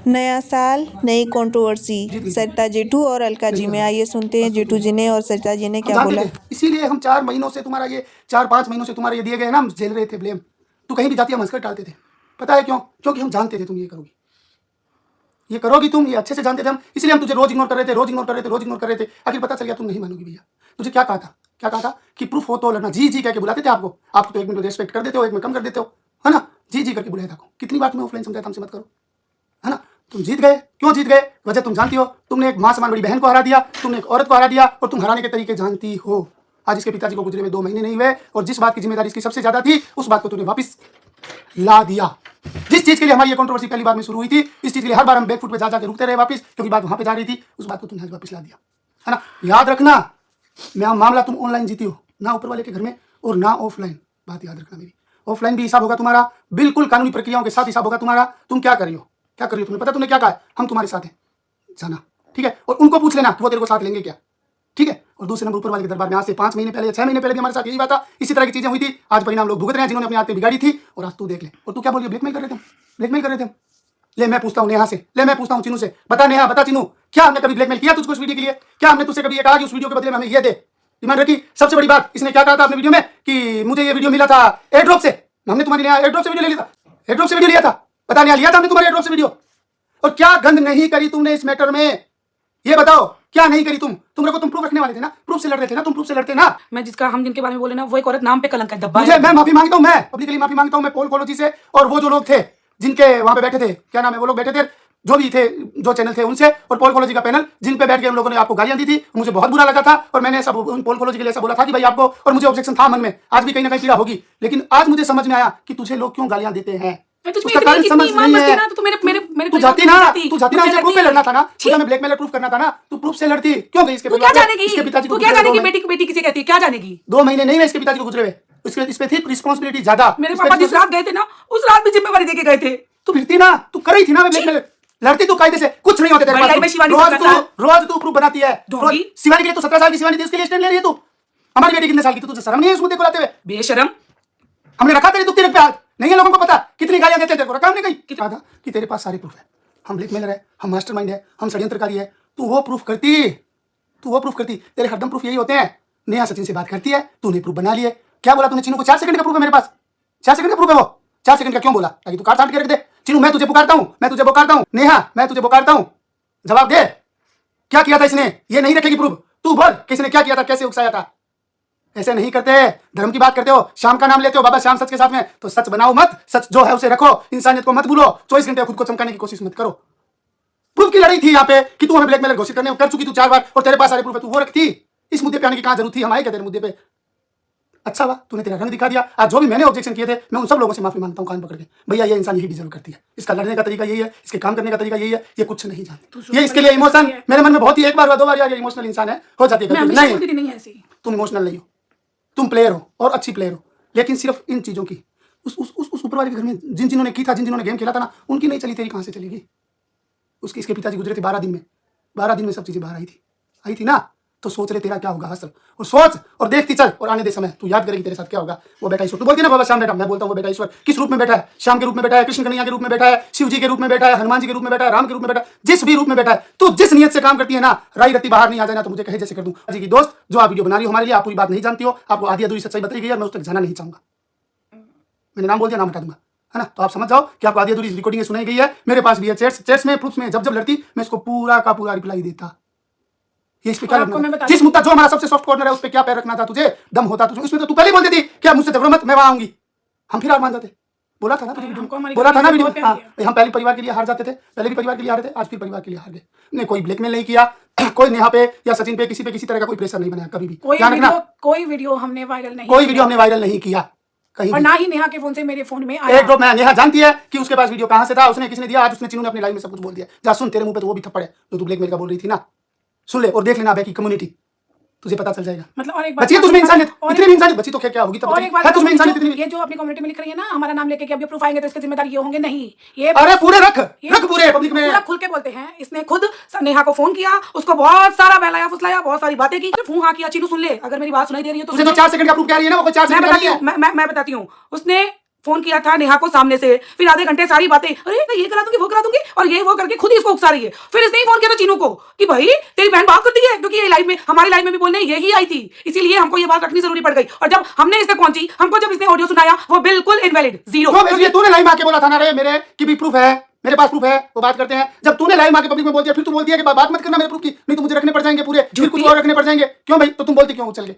नया साल, नई कंट्रोवर्सी, सरिता जेठू और अलका जी में। आइए सुनते हैं जेठू जी ने और सरिता जी ने क्या बोला। इसीलिए हम 4 महीनों से तुम्हारा ये 4-5 महीनों से तुम्हारे ये दिए गए ना, हम झेल रहे थे ब्लेम। तू कहीं भी जाती है, हम हंसकर टालते थे। पता है क्यों? क्योंकि हम जानते थे तुम ये करोगी, ये करोगी तुम, ये अच्छे से जानते थे हम। इसलिए हम तुझे रोज इग्नोर कर रहे थे, रोज इग्नोर कर रहे थे, रोज इग्नोर कर रहे थे। आखिर पता चल गया तुम नहीं मानोगी भैया। तुझे क्या कहा था? क्या कहा था कि प्रूफ हो तो लड़ना। जी जी कह के बुलाते थे आपको। आप तो एक मिनट रेस्पेक्ट कर देते हो, एक में कम कर देते हो, है ना। जी जी करके बुलाया था। कितनी बार तुम्हें ऑफलाइन समझाया था हमसे मत करो, है ना। तुम जीत गए। क्यों जीत गए? वजह तुम जानती हो। तुमने एक मां समान बड़ी बहन को हरा दिया, तुमने एक औरत को हरा दिया, और तुम हराने के तरीके जानती हो। आज इसके पिताजी को गुजरे हुए 2 महीने नहीं हुए, और जिस बात की जिम्मेदारी इसकी सबसे ज्यादा थी, उस बात को तूने वापस ला दिया। जिस चीज के लिए हमारी ये कंट्रोवर्सी पहली बार में शुरू हुई थी, इस चीज के लिए हर बार हम बैकफुट पे जा जाके रुकते रहे वापस, क्योंकि बात वहां पे जा रही थी, उस बात को तुमने आज वापस ला दिया, है ना। याद रखना, मामला तुम ऑनलाइन जीती हो ना, ऊपर वाले के घर में, और ना ऑफलाइन। बात याद रखना मेरी। ऑफलाइन भी हिसाब होगा तुम्हारा, बिल्कुल कानूनी प्रक्रियाओं के साथ हिसाब होगा तुम्हारा। तुम क्या कर रही हो, क्या कर रही हो? तुम्हें पता, तुमने क्या कहा है? हम तुम्हारे साथ हैं, जाना, ठीक है। और उनको पूछ लेना कि वो तेरे को साथ लेंगे क्या, ठीक है। और दूसरे नंबर, ऊपर वाले के दरबार में आज से 5 महीने पहले या 6 महीने पहले भी हमारे साथ यही बात था। इसी तरह की चीजें हुई थी। आज परिणाम लोग भुगत रहे हैं, जिन्होंने अपनी आदतें बिगाड़ी थी। और आज तू देख ले। और तू क्या बोल रही है? ब्लैकमेल कर रहे थे, ब्लैकमेल कर रहे थे। ले मैं पूछता हूँ नेहा से, ले मैं पूछता हूँ चिनू से। बता नेहा, बता चिनू, क्या हमने कभी ब्लैकमेल किया तुझको इस वीडियो के लिए? क्या हमने तुझसे कभी ये कहा कि उस वीडियो के बदले में हमें ये दे? डिमांड रखी। सबसे बड़ी बात, इसने क्या कहा था अपने वीडियो में कि मुझे ये वीडियो मिला था एयर ड्रॉप से। हमने तुम्हारी नेहा एयर ड्रॉप से वीडियो ले लिया था, एयर ड्रॉप से वीडियो लिया था। बता नेहा, लिया था हमने तुम्हारे एयर ड्रॉप से वीडियो? और क्या गंद नहीं करी तुमने इस मैटर में? ये बताओ, क्या नहीं करी तुम? तुम प्रूफ रखने वाले थे ना, प्रूफ से लड़ रहे थे ना, तुम प्रूफ से लड़ते ना। मैं जिसका हम जिनके बारे में बोले ना, वो एक औरत नाम पे कलंक है, दब्बा मुझे, मैं माफी मांगता हूँ, मैं पब्लिकली माफी मांगता हूँ, मैं पोल कॉलोजी से, और वो जो लोग थे जिनके वहां पे बैठे थे, क्या नाम है वो लोग बैठे थे, जो भी थे, जो चैनल थे उनसे, और पोल कॉलोजी का पैनल, जिन पे बैठ के उन लोगों ने आपको गालियां दी थी। मुझे बहुत बुरा लगा था, और मैंने सब पोल कॉलोजी के लिए ऐसा बोला था कि भाई आपको, और मुझे ऑब्जेक्शन था मन में, आज भी कहीं ना कहीं पीड़ा होगी। लेकिन आज मुझे समझ में आया कि तुझे लोग क्यों गालियां देते हैं। उसका कारण समझ नहीं है। तू जाती ना, मुझे प्रूफ पे लड़ना था ना, तुझे मैं ब्लैकमेलर प्रूफ करना था ना, तू प्रूफ से लड़ती क्यों गई? इसके पिताजी को क्या जानेगी बेटी किसे कहती है, क्या जानेगी? 2 महीने नहीं हुए इसके पिताजी को गुजरे हुए, इस पे थी रिस्पांसिबिलिटी ज्यादा। मेरे पापा जिस रात गए थे ना, उस रात भी जिम्मेवारी देके गए थे। तू फिरती ना, तू कर रही थी ना ब्लैकमेलर, लड़ती तू कायदे से, कुछ नहीं होते तेरे पास। रोज तू प्रूफ बनाती है। शिवानी के लिए तो 17 साल की शिवानी थी, उसके लिए स्टैंड ले रही है तू। हमारी बेटी कितने साल की? तुझे शर्म नहीं है उस मुद्दे को लाते हुए? बेशरम। हमने रखा तेरे दुखती पे हाथ, नहीं है लोगों को पता कितनी गालियां देते तेरे को, रखा हमने कहीं कहा था कि तेरे पास सारे प्रूफ है, हम ब्लैकमेलर है, हम मास्टरमाइंड है, हम षड्यंत्रकारी है। तू वो प्रूफ करती, तेरे हरदम प्रूफ यही होते हैं। नेहा सचिन से बात करती है, तूने प्रूफ बना लिए। क्या बोला तूने? चिनू को 4 सेकंड का प्रूफ है मेरे पास, 4 सेकंड का प्रूफ है वो। 4 सेकंड का क्यों बोला? ताकि तू काट छांट के रख दे। चिनू, मैं तुझे पुकारता हूं, नेहा मैं तुझे पुकारता हूं, जवाब दे। क्या किया था इसने? ये नहीं रखेगी प्रूफ, तू बोल किसने क्या किया था, कैसे उकसाया था? ऐसे नहीं करते, धर्म की बात करते हो, शाम का नाम लेते हो, बाबा श्याम सच के साथ में, तो सच बनाओ मत, सच जो है उसे रखो, इंसानियत को मत भूलो, 24 घंटे खुद को चमकाने की कोशिश मत करो। प्रूफ की लड़ाई थी यहाँ पे कि तू हमें ब्लैकमेलर घोषित करने कर चुकी तू 4 बार, और तेरे पास सारे प्रूफ है, तू वो रखती। इस मुद्दे पे आने की कहां जरूरत थी? हम आए क्या तेरे मुद्दे पे? अच्छा हुआ तूने तेरा रंग दिखा दिया। आज जो भी मैंने ऑब्जेक्शन किए थे, मैं उन सब लोगों से माफी मांगता हूं कान पकड़ के। भैया ये इंसान यही डिजर्व करती है, इसका लड़ने का तरीका यही है, इसके काम करने का तरीका यही है, ये कुछ नहीं जानती। ये इसके लिए इमोशन मेरे मन में बहुत ही, एक बार 2 बार यार, ये इमोशनल इंसान है, हो जाती है। नहीं, तुम इमोशनल नहीं हो, तुम प्लेयर हो, और अच्छी प्लेयर हो। लेकिन सिर्फ इन चीजों की उस ऊपर वाले के घर में जिन्होंने की था, जिन्होंने गेम खेला था ना, उनकी नहीं चली, तेरी कहां से चलेगी? इसके पिताजी गुजरे थे 12 दिन में, 12 दिन में सब चीजें बाहर आई थी ना। तो सोच रहे तेरा क्या होगा, हसल और सोच और देखती चल, और आने दे समय, तू याद करेगी तेरे साथ क्या होगा। वो बेटा ईश्वर, तू बोलती ना बाबा श्याम बेटा, मैं बोलता हूँ वो बेटा ईश्वर किस रूप में बैठा है? श्याम के रूप में बैठा है, कृष्ण कन्हैया के रूप में बैठा है, शिव जी के रूप में बैठा है, हनुमान जी के रूप में बैठा है, राम के रूप में बैठा है, जिस भी रूप में बैठा है। तू जिस नियत से काम करती है ना, राई रत्ती बाहर नहीं आ जाना, तो मुझे कहे जैसे कर दूं। जी की दोस्त जो आप वीडियो बना रही हो हमारे लिए, आप पूरी बात नहीं जानती हो, आपको आधी अधूरी सच्चाई बताई गई है, मैं उस तक जाना नहीं चाहूंगा। मैंने नाम बोल दिया, नाम हटा दूंगा, है ना। तो आप समझ जाओ कि आपको आधी अधूरी रिकॉर्डिंग सुनाई गई है। मेरे पास भी है चैट्स में, प्रूफ्स में, जब लड़ती मैं इसको पूरा का पूरा रिप्लाई देता। ये इस पे क्या लगना, जिस मुद्दा जो हमारा सबसे सॉफ्ट कॉर्नर है उस पे क्या पैर रखना था तुझे? दम होता तुझे उसमें, तो तू पहले बोल देती क्या मुझसे झगड़ो मत, मैं वहां आऊंगी, हम फिर हार मान जाते। बोला था ना तुझे, बोला था ना वीडियो। हाँ, हम पहले परिवार के लिए हार जाते थे, पहले भी परिवार के लिए हारे थे, आज फिर परिवार के लिए हार गए। ने कोई ब्लैकमेल नहीं किया, कोई नेहा पे या सचिन पे किसी तरह का कोई प्रेशर नहीं बनाया कभी भी। कोई वीडियो हमने वायरल नहीं किया कहीं, और ना ही नेहा के फोन से मेरे फोन में आया। एक ड्रॉप में नेहा जानती है कि उसके पास वीडियो कहां से था, उसने किसने दिया। आज उसने चिनू ने अपनी लाइव में सब कुछ बोल दिया। जा सुन, तेरे मुंह पे तो वो भी थप्पड़ है जो तू ब्लैकमेल का बोल रही थी ना, सुन ले और देख लेना की कम्युनिटी, तुझे पता चल जाएगा। मतलब और एक बात, बची है तुझमें इंसानियत, इतनी भी इंसानियत बची तो क्या होगी? तब और एक बात है तुझमें इंसानियत इतनी। ये जो अपनी कम्युनिटी में लिख रही है ना, हमारा नाम लेके कि अब ये प्रूफ आएंगे तो इसके जिम्मेदार ये होंगे, नहीं, ये अरे पूरे रख पूरे पब्लिक में पूरा खुल के बोलते हैं। इसने खुद नेहा को फोन किया, उसको बहुत सारा बहलाया फुसलाया, बहुत सारी बातें की, सिर्फ हाँ किया। चिनू सुन ले, अगर मेरी बात सुनाई दे रही है तो तुझे तो 4 सेकंड का प्रूफ कह रही है ना, वो कोई 4 सेकंड का नहीं है। मैं बताती हूँ। उसने फोन किया था नेहा को सामने से, फिर आधे घंटे सारी बातें, अरे मैं ये करा दूंगी वो करा दूंगी और ये वो करके खुद ही इसको उकसा रही है। फिर इसने ही फोन किया था चीनू को कि भाई तेरी बहन बात करती है, क्योंकि ये लाइफ में हमारी लाइफ में भी बोलने यही आई थी, इसीलिए हमको ये बात रखनी जरूरी पड़ गई। और जब हमने इससे पहुंची, हमको जब इसने ऑडियो सुनाया वो बिल्कुल इनवैलिड, जीरो। तूने लाइव आके बोला था ना रे मेरे कि भी प्रूफ है, मेरे पास प्रूफ है, वो बात करते हैं। जब तूने लाइव आके पब्लिक में बोल दिया, फिर तू बोल दिया कि बात मत करना मेरे प्रूफ की, नहीं तो मुझे रखने पड़ जाएंगे पूरे, फिर कुछ और रखने पड़ जाएंगे। क्यों भाई? तो तुम बोलती क्यों? चल के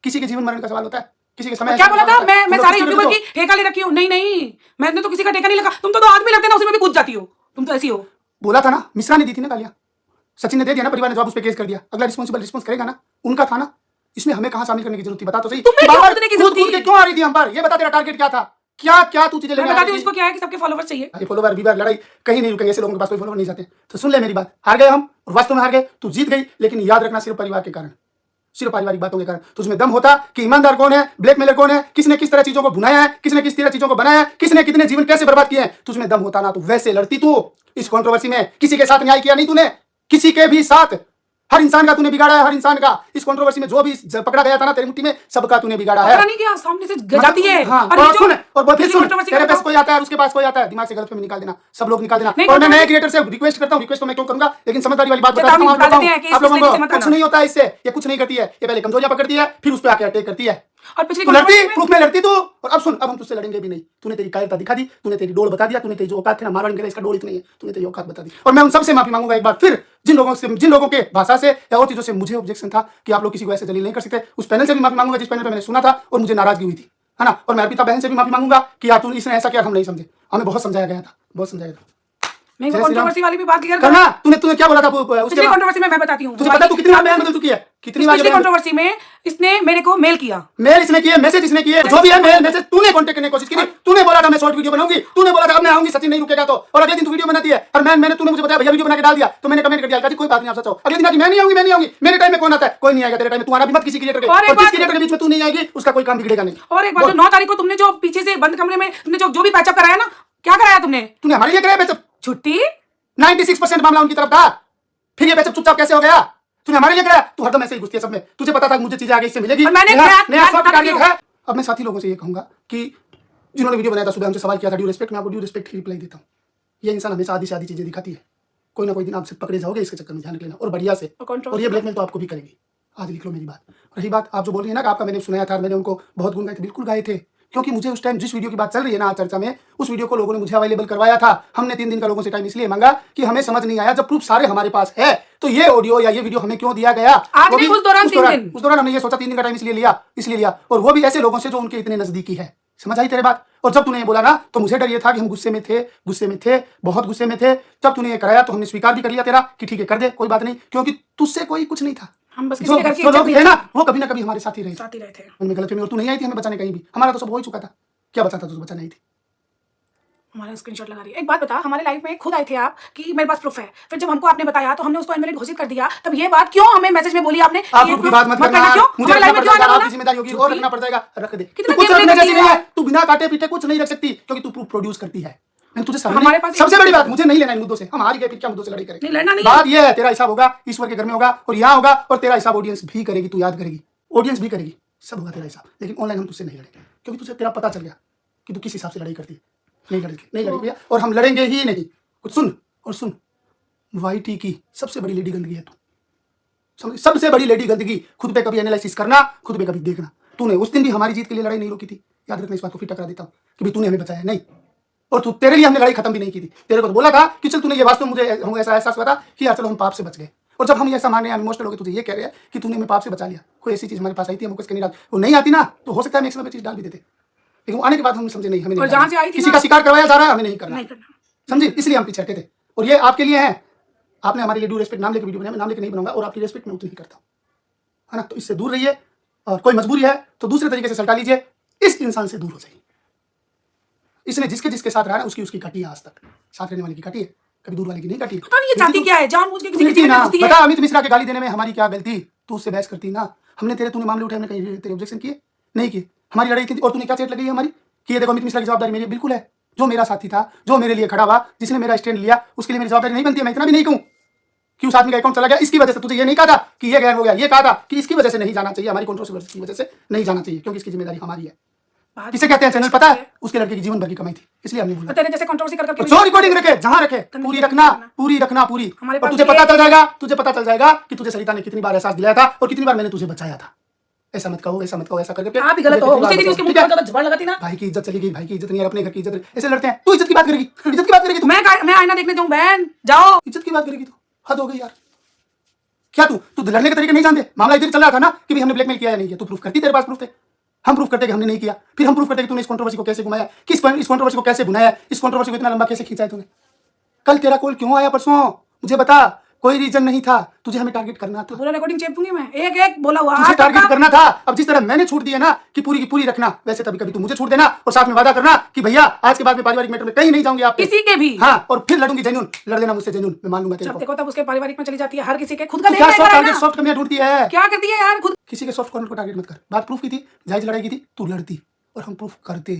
किसी के जीवन मरण का सवाल होता है, किसी के समय क्या बोला था? मैं सारे यूट्यूबर की ठेका ले रखी हूँ? नहीं, मैंने तो किसी का ठेका नहीं लगा। तुम तो आदमी लगते ना, उसी में भी कूद जाती हो, तुम तो ऐसी हो। बोला था ना, मिश्रा ने दी थी ना गालियां, सचिन ने दे दिया ना, परिवार ने जवाब उस पर केस कर दिया, अगला रिस्पॉन्स करेगा ना, उनका था ना। इसमें हमें कहां शामिल करने की जरूरत थी? बता तो सही, क्यों आ रही थी हम पर? ये बता, तेरा टारगेट क्या था? क्या तू चीजें लेके आ रही थी? इसको क्या है कि सबके फॉलोवर्स चाहिए। ये फॉलोवर वीवर लड़ाई कहीं नहीं रुकेंगे, ऐसे लोगों के पास कोई फॉलोवर नहीं जाते। तो सुन ले मेरी बात, हार गए हम और वास्तव में हार गए, तू जीत गई, लेकिन याद रखना सिर्फ परिवार के कारण, सिर्फ पारिवारिक बातों के कारण। तुझमें दम होता कि ईमानदार कौन है, ब्लैकमेलर कौन है, किसने किस तरह चीजों को भुनाया है, किसने किस तरह चीजों को बनाया है, किसने कितने जीवन कैसे बर्बाद किए हैं, तुझमें दम होता ना तो वैसे लड़ती तू इस कंट्रोवर्सी में। किसी के साथ न्याय किया नहीं तूने, किसी के भी साथ, हर इंसान का तूने बिगाड़ा है, हर इंसान का। इस कंट्रोवर्सी में जो भी पकड़ा गया था ना तेरी मुट्ठी में, सबका तूने बिगाड़ा है। नहीं किया, सामने से जाती है। हाँ, और सुन, और फिर सुन, तेरे पास कोई आता है, उसके पास कोई आता है, दिमाग से गलत फहमी निकाल देना, सब लोग निकाल देना। और मैं नए क्रिएटर से रिक्वेस्ट करता हूँ, रिक्वेस्ट तो मैं क्यों करूंगा, लेकिन समझदारी वाली बात बताता हूँ आप लोगों को, कुछ नहीं होता इससे, ये कुछ नहीं करती है, ये पहले कमजोरियां पकड़ती है, फिर उस पर आके अटैक करती है। और पिछली लड़ती प्रूफ में लड़ती तू। और अब सुन, अब हम तुझसे लड़ेंगे भी नहीं। तूने तेरी कायरता दिखा दी, तूने तेरी डोल बता दिया, तूने तेरी जो औकात थी ना, मारवाड़ी का इसका डोल इतनी है, तूने तेरी औकात बता दी। और मैं उन सबसे माफी मांगूंगा एक बार फिर, जिन लोगों के भाषा से या और चीजों से मुझे ऑब्जेक्शन था कि आप लोग किसी को ऐसे जलील नहीं कर सकते, उस पैनल से भी माफी मांगूंगा जिस पैनल पे मैंने सुना था और मुझे नाराजगी हुई थी, है ना। और मैं अर्पिता बहन से भी माफी मांगूंगा कि यार तू इसने ऐसा किया, हम नहीं समझे, हमें बहुत समझाया गया था, बहुत समझाया था। कंट्रोवर्सी वाली भी बात क्लियर करना। तूने क्या बोला था उसके कंट्रोवर्सी में? मैं बताती हूँ, तुझे पता तू कितनी बार बयान बदल चुकी है, कितनी बार कंट्रोवर्सी में इसने मेरे को मेल किया, मेल इसने किया, मैसेज इसने किए, जो भी है मेल मैसेज तूने कांटेक्ट करने की कोशिश की। तूने बोला था मैं शॉर्ट वीडियो बनाऊंगी, तूने बोला था अब मैं आऊंगी, सचिन नहीं रुकेगा तो, और अगले दिन तू वीडियो बनाती है। और मैंने तूने मुझे बताया भैया वीडियो बना के डाल दिया, तो मैंने कमेंट कर दिया कोई बात नहीं, आप सच हो। अगले दिन मैं नहीं आऊंगी, मैं नहीं आऊंगी, मेरे टाइम में कौन आता है? कोई नहीं आएगा तेरे टाइम में, तू आना भी मत किसी क्रिएटर के, और जिस क्रिएटर के बीच में तू नहीं आएगी उसका कोई काम बिगड़ेगा नहीं। और एक बात, 9 तारीख को तुमने जो पीछे से बंद कमरे में तुमने जो भी पैचअप कराया ना, क्या कराया तुमने हमारे लिए कराया पैचअप? छुट्टी 96% मामला उनकी तरफ था, फिर ये पैचअप चुपचाप कैसे हो गया? तूने हमारे लिए कराया? तू हरदम ऐसे ही घुसती है सब में, तुझे पता था मुझे चीजें आगे इससे मिलेगी। अब मैं साथी लोगों से ये कहूंगा कि जिन्होंने वीडियो बनाया था, सुबह हमसे सवाल किया था ड्यू रिस्पेक्ट, मैं आपको ड्यू रिस्पेक्ट ही रिप्लाई देता हूँ। ये इंसान हमेशा आधी से आधी चीजें दिखाती है, कोई ना कोई दिन आपसे पकड़े जाओगे, इसके चक्कर में ध्यान रख लेना, और बढ़िया से। और ये ब्लैकमेल तो आपको भी करेगी, आज लिख लो मेरी बात। रही बात आप जो बोल रही है ना कि आपका मैंने सुनाया था, मैंने उनको बहुत गुण गाए थे, बिल्कुल गाए थे, क्योंकि मुझे उस टाइम जिस वीडियो की बात चल रही है ना चर्चा में, उस वीडियो को लोगों ने मुझे अवेलेबल करवाया था। हमने 3 दिन का लोगों से टाइम इसलिए मांगा कि हमें समझ नहीं आया, जब प्रूफ सारे हमारे पास है तो ये ऑडियो या ये वीडियो हमें क्यों दिया गया? उस दौरान हमने ये सोचा 3 दिन का टाइम इसलिए लिया, और वो भी ऐसे लोगों से जो उनके इतने नजदीकी है। समझ आई तेरे बात? और जब तूने ये बोला ना तो मुझे डर ये था कि हम गुस्से में थे, बहुत गुस्से में थे। जब तूने ये कराया तो हमने स्वीकार भी कर लिया तेरा कि ठीक है कर दे, कोई बात नहीं, क्योंकि तुझसे कोई कुछ नहीं था। हम बस जो लोग थे ना वो कभी ना कभी हमारे साथ ही रहे थे। उनमें गलतफहमी, और तू नहीं आई थी हमें बचाने कहीं भी, हमारा तो सब हो ही चुका था। क्या बचा था तुझे बचाने आई थी? हमारा स्क्रीनशॉट लगा रही है। एक बात बता, हमारे लाइफ में खुद आए थे आप कि मेरे पास प्रूफ है, फिर जब हमको आपने बताया तो हमने उसको इनवैलिड घोषित कर दिया, तब ये बात क्यों हमें मैसेज में बोली आपने? आप की बात मत करना, मुझे रखना पड़ जाएगा, आपकी जिम्मेदारी होगी और रखना पड़ जाएगा, रख दे। तू कुछ रखने जैसी नहीं है, तू बिना काटे पीटे कुछ नहीं रख सकती, क्योंकि तू प्रूफ प्रोड्यूस करती है। मैं तुझे हमारे पास सबसे बड़ी बात, मुझे नहीं लेना इन मुद्दों से, हम हार गए, फिर क्या मुद्दों से लड़ाई करेंगे? बात ये है, तेरा हिसाब होगा ईश्वर के घर में होगा और यहाँ होगा, और तेरा हिसाब ऑडियंस भी करेगी, तू याद करेगी, ऑडियंस भी करेगी, सब होगा तेरा हिसाब। लेकिन ऑनलाइन हम तुझसे नहीं लड़ेंगे, क्योंकि तुझे तेरा पता चल गया कि तू किस हिसाब से लड़ाई करती है। नहीं लड़ेगी भैया, और हम लड़ेंगे ही नहीं। कुछ सुन, वाईटी की सबसे बड़ी लेडी गंदगी है तू, सबसे बड़ी लेडी गंदगी। खुद पे कभी एनालिसिस करना, खुद पे कभी देखना। तूने उस दिन भी हमारी जीत के लिए लड़ाई नहीं रोकी थी, याद रखना, इस बात को फिर टकरा देता हूँ कि तूने हमें बचाया नहीं, और तू तेरे लिए हमने लड़ाई खत्म भी नहीं की थी। तेरे को तो बोला था कि चल तूने ये वास्तव मुझे ऐसा एहसास हुआ था कि यार चलो हम पाप से बच गए, और जब हम ये ऐसा मान रहे हैं, इमोशनल हो गए, तुझे ये कह रहे हैं कि तूने हमें पाप से बचा लिया। कोई ऐसी चीज हमारे पास आई थी, हमको इसके नहीं डाल, वो नहीं आती ना तो हो सकता है हम एक समय चीज डाल भी देते, लेकिन वो आने के बाद हम समझे नहीं, हमें नहीं, जहां से आई थी किसी का शिकार करवाया जा रहा है, हमें नहीं करना, समझे? इसलिए हम पीछे हटे थे, और ये आपके लिए है। आपने हमारे लिए ड्यू रिस्पेक्ट नाम लेकर वीडियो बनाया, मैं नाम लेकर नहीं बनाऊंगा, और आपकी रिस्पेक्ट मैं उतनी ही करता हूँ, है ना। तो इससे दूर रहिए, और कोई मजबूरी है तो दूसरे तरीके से सल्टा लीजिए, इस इंसान से दूर हो जाइए। इसने जिसके साथ रहा है उसकी काटी है, आज तक साथ रहने वाले की काटी है, कभी दूर वाले की नहीं काटी। पता नहीं ये चाहती क्या है, जानबूझ के किसी की ना बता। अमित मिश्रा के गाली देने में हमारी क्या गलती? तू उससे बहस करती ना, हमने तूने मामले उठाए, हमने कहीं तेरे ऑब्जेक्शन किए नहीं किए, हमारी लड़ाई थी, और तूने क्या चेट लगी है हमारी कि ये देखो अमित मिश्रा की जवाबदारी मेरी बिल्कुल है, जो मेरा साथी था, जो मेरे लिए खड़ा हुआ, जिसने मेरा स्टैंड लिया, उसके लिए मेरी जवाबदारी नहीं बनती है। मैं इतना भी नहीं कहूँ कि उस आदमी का अकाउंट चला गया इसकी वजह से, तुझे ये नहीं कहा था कि ये गैर हो गया, ये कहा था कि इसकी वजह से नहीं जाना चाहिए, हमारी कंट्रोवर्सी की वजह से नहीं जाना चाहिए, क्योंकि इसकी जिम्मेदारी हमारी है। बात किसे कहते हैं चैनल पता है? है। उसके लड़के की जीवन भर की कमाई थी, इसलिए हमने बोला। तेरे जैसे कंट्रोवर्सी कर करके जो रिकॉर्डिंग रखे जहां रखे पूरी रखना, पूरी रखना, पूरी। हमारे और पास तुझे पता चल जाएगा, तुझे पता चल जाएगा कि तुझे सरिता ने कितनी बार एहसास दिलाया था और कितनी बार मैंने तुझे बचाया था। ऐसा मत कहो, ऐसा मत कहो, ऐसा करके आप भी गलत हो। उसी दिन उसके मुंह पर जबान लगाती ना। भाई की इज्जत चली गई, भाई की इज्जत नहीं है, अपने घर की इज्जत। ऐसे लड़ते हैं। तू इज्जत की बात करेगी, इज्जत की बात करेगी तू? मैं आईना देखने जाऊं? बहन जाओ। इज्जत की बात करेगी तू? हद हो गई यार। क्या तू लड़ने के तरीके नहीं जानते? मामला इधर चल रहा था ना कि भाई हमने ब्लैकमेल किया या नहीं किया। तू प्रूफ करती, तेरे पास प्रूफ थे। हम प्रूफ करते कि हमने नहीं किया, फिर हम प्रूफ करते कि तूने इस कंट्रोवर्सी को कैसे घुमाया, इस कंट्रोवर्सी को कैसे बुनाया, इस कंट्रोवर्सी को इतना लंबा कैसे खींचा है तूने। कल तेरा कॉल क्यों आया परसों? मुझे बता। कोई रीजन नहीं था, तुझे हमें टारगेट करना था। पूरा रिकॉर्डिंग चेप दूंगी मैं, एक एक बोला हुआ। तुझे टारगेट करना था। अब जिस तरह मैंने छूट दी है ना कि पूरी की पूरी रखना, वैसे कभी कभी तू मुझे छूट देना और साथ में वादा करना कि भैया आज के बाद में पारिवारिक मैटर में कहीं नहीं जाऊंगी आप पे। किसी के भी। हाँ, और फिर लड़ूंगी जेन्युइन, लड़ लेना मुझसे जेन्युइन, मैं मान लूंगा तेरे जब को। देखो तब उसके पारिवारिक में चली जाती है। हर किसी के खुद का क्या देखना सॉफ्ट है टारगेट, ना। सॉफ्ट कमियां ढूंढती है? क्या करती है यार खुद? किसी के सॉफ्ट कॉर्नर को टारगेट मत कर। बात प्रूफ की थी, जायज लड़ाई की थी, तू लड़ती और हम प्रूफ करते,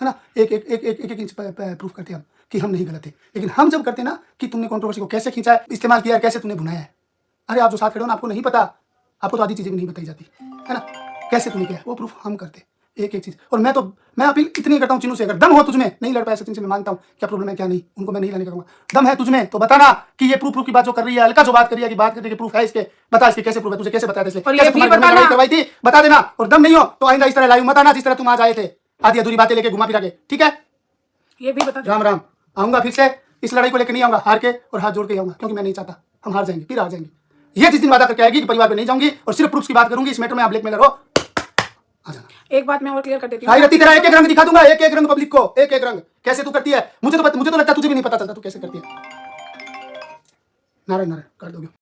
है ना। एक एक एक एक एक इंच प्रूफ करते हम कि हम नहीं गलत थे। लेकिन हम जब करते ना कि तुमने कंट्रोवर्सी को कैसे खींचा है, इस्तेमाल किया है, कैसे तूने बुनाया है। अरे आप जो साथ खड़े हो ना, आपको नहीं पता, आपको तो आधी चीजें भी नहीं बताई जाती, है ना। कैसे तूने किया वो प्रूफ हम करते, एक एक चीज। और मैं अपील इतनी करता हूँ चिन्नू से, अगर दम हो तुझमें, नहीं लड़ पाया सचिन से मैं मानता हूँ, क्या प्रॉब्लम है क्या नहीं, उनको मैं नहीं लाने का कहूँगा। दम है तुझमें तो बताना कि ये प्रूफ की बात जो कर रही है, अलका जो बात कर रही है कि बात करने के प्रूफ है इसके, बता इसके कैसे प्रूफ है, तुझे कैसे बताया था इसलिए, और ये कैसे भी तुम्हारे घर में बताना। लड़ाई करवाई थी, बता देना। और दम नहीं हो तो आइंदा इस तरह लाइव मत आना जिस तरह तुम आज आए थे, आधी अधूरी बातें लेके घुमा फिरा के, ठीक है। ये भी बता। राम राम। आऊंगा फिर से, इस लड़ाई को लेकर नहीं आऊंगा, हार के और हाथ जोड़ के आऊंगा, क्योंकि मैं नहीं चाहता हम हार जाएंगे, फिर हार जाएंगे। ये जिस दिन वादा करके आएगी कि परिवार में नहीं जाऊंगी और सिर्फ प्रूफ की बात करूंगी, इस मैटर में आप ब्लैकमेलर हो, आ जाना। एक बात मैं और क्लियर कर देती भाई हूँ। रति तेरा एक एक रंग दिखा दूंगा, एक एक रंग पब्लिक को, एक एक रंग कैसे तू करती है। मुझे तो लगता है तुझे भी नहीं पता चलता तू कैसे करती है। नारायण नारायण कर दोगे।